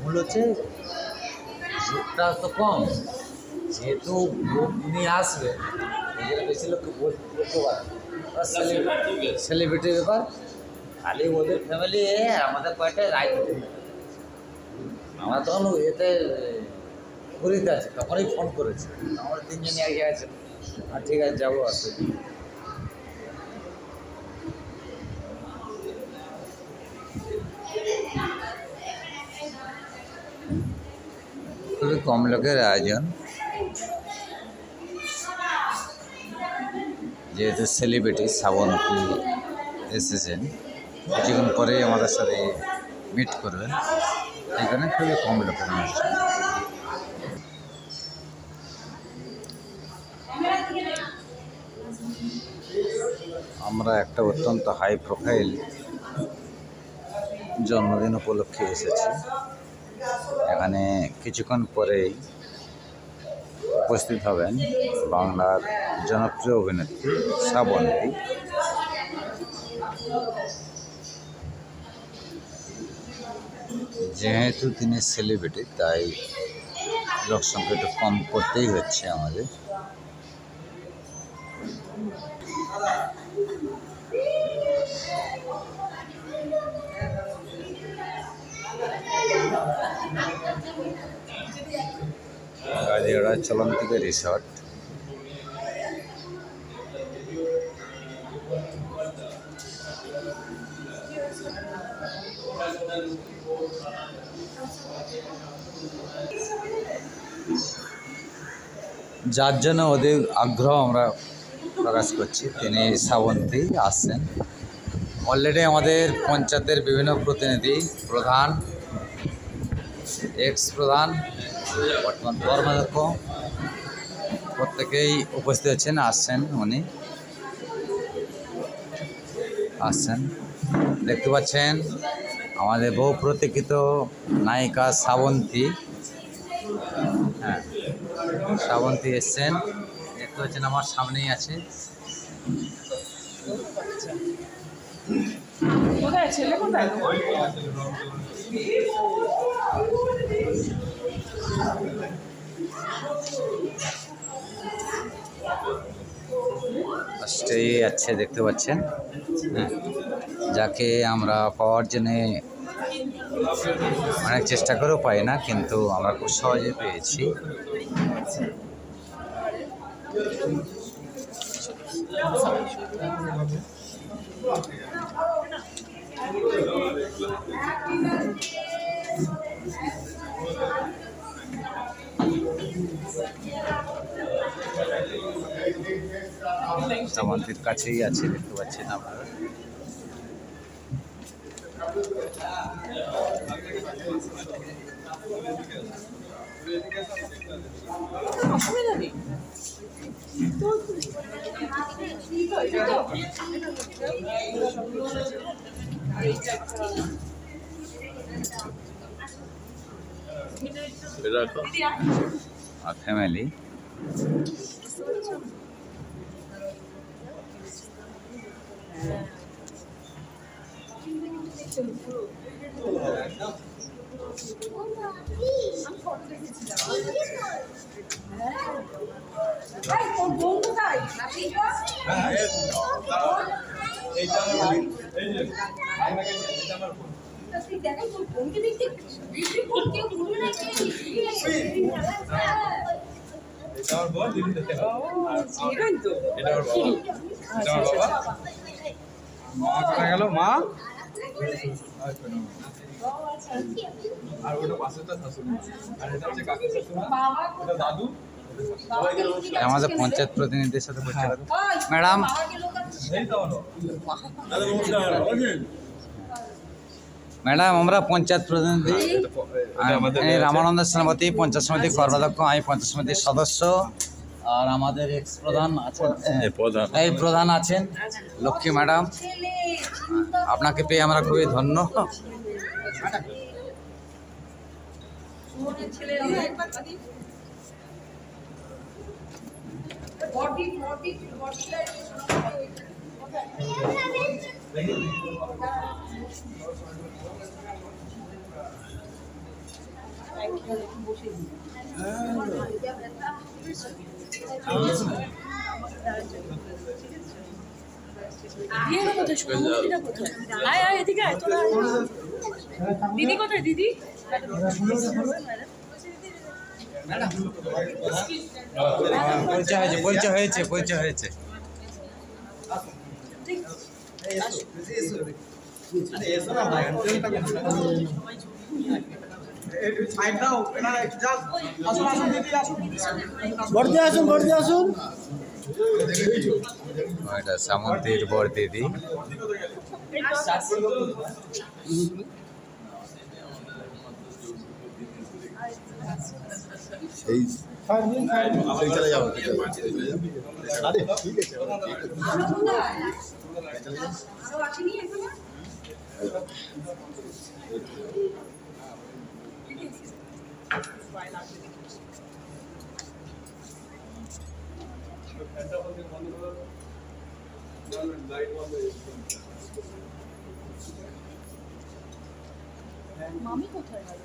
মূল হচ্ছে ভোটটা তো কম, যেহেতু ভোট নিয়ে আসবে এখানে বেশি লোক বলতে পারে সেলিব্রিটির ব্যাপার। খালি ওদের ফ্যামিলি আমাদের কয়েকটা রাজনীতি, আমরা তখন এতে পুরীতে আছে, তখনই ফোন করেছে, আমরা তিনজনই এক জায়গায় আছে। আর ঠিক আছে যাবো আসতে। খুবই কম লোকের আয়োজন, যেহেতু সেলিব্রিটি শ্রাবন্তী এসেছেন, কিছুক্ষণ পরেই আমাদের সাথে মিট করবেন, এখানে খুবই কম লোকের অনুষ্ঠান। আমরা একটা অত্যন্ত হাই প্রোফাইল জন্মদিন উপলক্ষে এসেছি। এখানে কিছুক্ষণ পরেই উপস্থিত হবেন বাংলার জনপ্রিয় অভিনেত্রী শ্রাবন্তী। যেহেতু তিনি সেলিব্রিটি, তাই লোক সংখ্যা একটু কম করতেই হচ্ছে আমাদের। গাজীপাড়া চলন্তিকা রিসর্ট। যার জন্য ওদের আগ্রহ আমরা প্রকাশ করছি, তিনি শ্রাবন্তী আসছেন। অলরেডি আমাদের পঞ্চায়েতের বিভিন্ন প্রতিনিধি, প্রধান, এক্স প্রধান, বর্তমান কর্মাধ্যক্ষ প্রত্যেকেই উপস্থিত আছেন, উনি আসছেন। দেখতে পাচ্ছেন আমাদের বহু প্রতীক্ষিত নায়িকা শ্রাবন্তী। হ্যাঁ, শ্রাবন্তী এসছেন, দেখতে পাচ্ছেন আমার সামনেই আছে। ফার্স্টেই আছে, দেখতে পাচ্ছেন, হ্যাঁ, যাকে আমরা পাওয়ার জন্যে অনেক চেষ্টা করেও পাই না, কিন্তু আমরা খুব সহজে পেয়েছি। শ্রাবন্তীর কাছেই আছে, দেখতে পাচ্ছেন আপনারা। আর ফ্যামিলি মা আর ওটা পাশেটা শাশুড়ি, আর এটা হচ্ছে কাকা শাশুড়ি, ওটা দাদু। আমাদের পঞ্চায়েত প্রতিনিধির সাথে ম্যাডাম, ম্যাডাম আমরা পঞ্চায়েত প্রতিনিধি, রামানন্দ সেনাপতি, পঞ্চায়েত সমিতির কর্মাধ্যক্ষ, আমি পঞ্চায়েত সমিতির সদস্য, আর আমাদের এক্স প্রধান আছেন, এই প্রধান আছেন লক্ষ্মী ম্যাডাম। আপনাকে পেয়ে আমরা খুবই ধন্য। বডি দিদি কোথায় দিদি? পরিচয় হয়েছে আসুন। এটা সামন্তীর বর দিদি। চলে যাবো। মামি কোথায় গেল?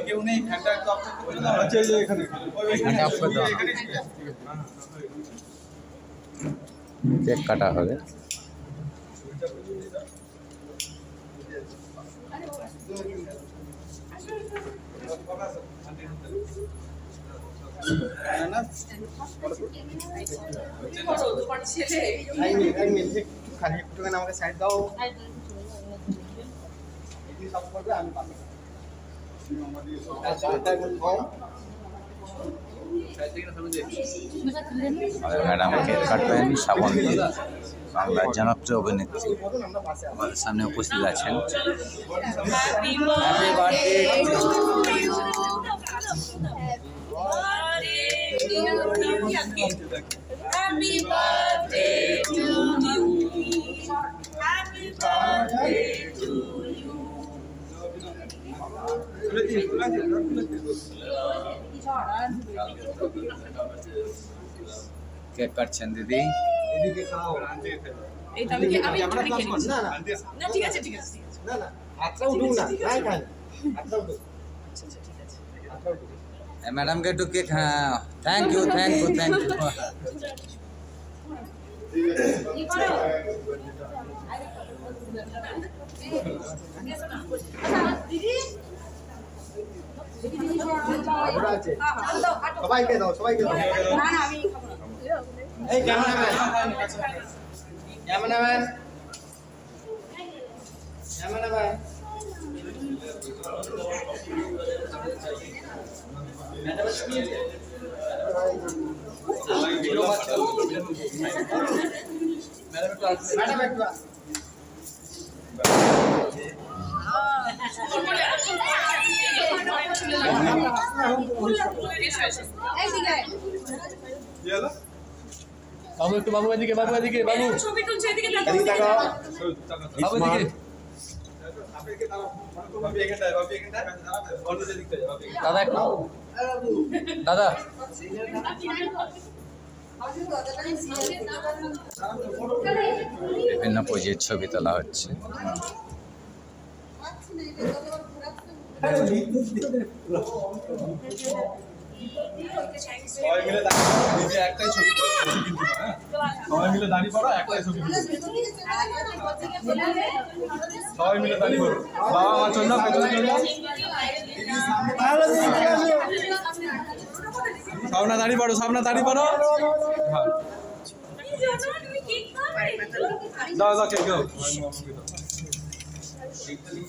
কেউ নেই ফ্যানটা একটু অফ করে দাও। আচ্ছা এই যে এখানে কেক কাটা হবে। খালি একটুখানি আমাকে সাইড দাও। সব করবে আমি পাবো। ম্যাডাম কেক কাটবেন। শ্রাবন্তী বাংলার জনপ্রিয় অভিনেত্রী আমাদের সামনে উপস্থিত আছেন। Happy birthday Happy birthday to you. Happy birthday to you. Cake কাটছেন দিদি। এদিকে খাও। এই তাহলে কি আমি একটু খেয়ে নিচ্ছি? না না ঠিক আছে না হাতটা উঠুন না। নাই খান। হাতটা উঠুন। আচ্ছা ঠিক আছে। হাতটা উঠুন। ম্যাডামকে একটু কেক। হ্যাঁ, থ্যাংক ইউ। সবাইকে দাও। না আমি খাবো না। এই ক্যামেরাম্যান বাবু একটু বাবু এদিকে বাবু ছবি তুলছে এদিকে বাবু এদিকে দাদা একটু দাদা বিভিন্ন পোজের ছবি তোলা হচ্ছে। সবাই মিলে একটাই ছবি সবাই মিলে দাঁড়িয়ে পড়ো একটাই ছবি সবাই মিলে দাঁড়িয়ে পড়ো বাবা আমার জন্য পেছনে সামনে দাঁড়িয়ে পড়ো হ্যাঁ দাও কেক দাও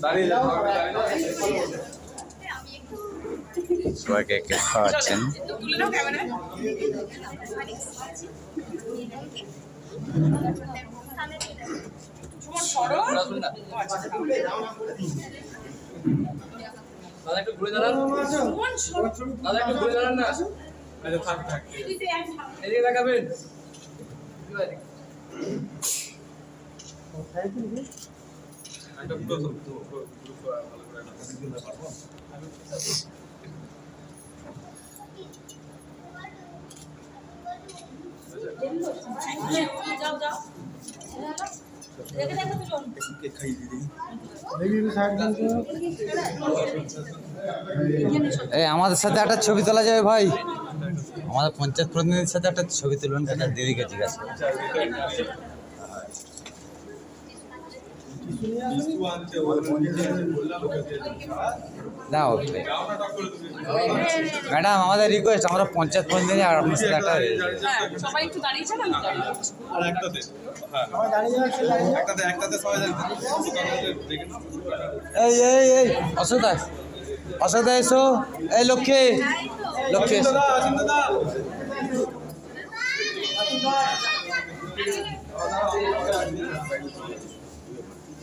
দাঁড়িয়ে যাও সবাইকে কেক খাওয়াচ্ছেন। দাদা একটু ঘুরে দাঁড়ান না থাক এদিকে দেখাবেন এই আমাদের সাথে একটা ছবি তোলা যাবে ভাই? আমাদের পঞ্চায়েত প্রতিনিধির সাথে একটা ছবি তুলবেন, একটা দিদিকে জিজ্ঞাসা। না ওকে ম্যাডাম, আমাদের রিকোয়েস্ট, আমরা পঞ্চায়েত প্রতিনিধি আর আপনার সাথে একটা হ্যাঁ, সবাই একটু দাঁড়িয়েছেন, আমি দাঁড়িয়ে আছি। আর একটাতে একটাতে সবাই দেখেন। এই এই এই অসুবিধা অসুবিধা এসো। এই লক্ষ্মী লক্ষ্মী এসো। দাদা আসেন দাদা।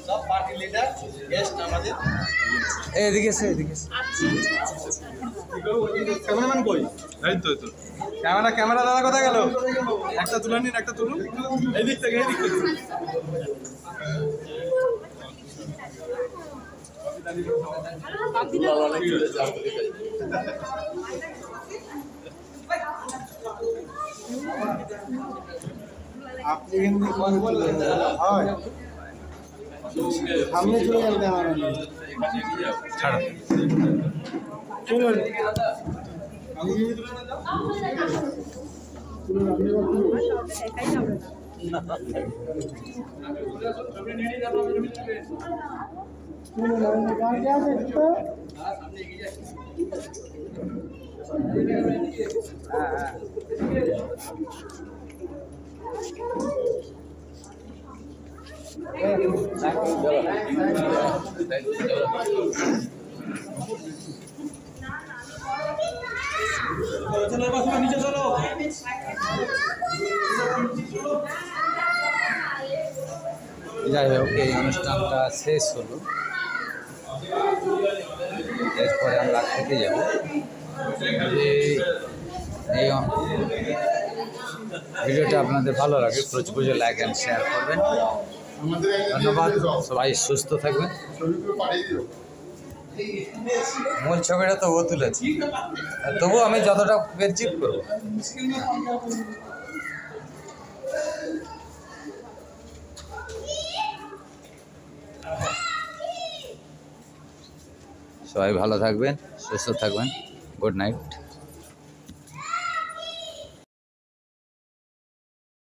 সব পার্টি লিডার গেস্ট আমাদের এদিকে এসো, এদিকে এসো। ক্যামেরাম্যান কই? এই তো ক্যামেরা দাদা কোথায় গেল? একটা তুলে নিন, একটা তুলুন এই দিক থেকে, এই দিক থেকে। আপনি কিন্তু হয় সামনে চলে যান ক্যামেরা ছাড়ো। চলুন নিচে চলো। যাই হোক, এই অনুষ্ঠানটা শেষ হলো। এরপরে আমরা খেতে যাব। এই ভিডিওটা আপনাদের ভালো লাগে, প্রচুর লাইক অ্যান্ড শেয়ার করবেন। ধন্যবাদ, সবাই সুস্থ থাকবেন। মূল ছবিটা তো ও তুলেছি, তবু আমি যতটা পেরেছি করবো। সবাই ভালো থাকবেন, সুস্থ থাকবেন। Good night.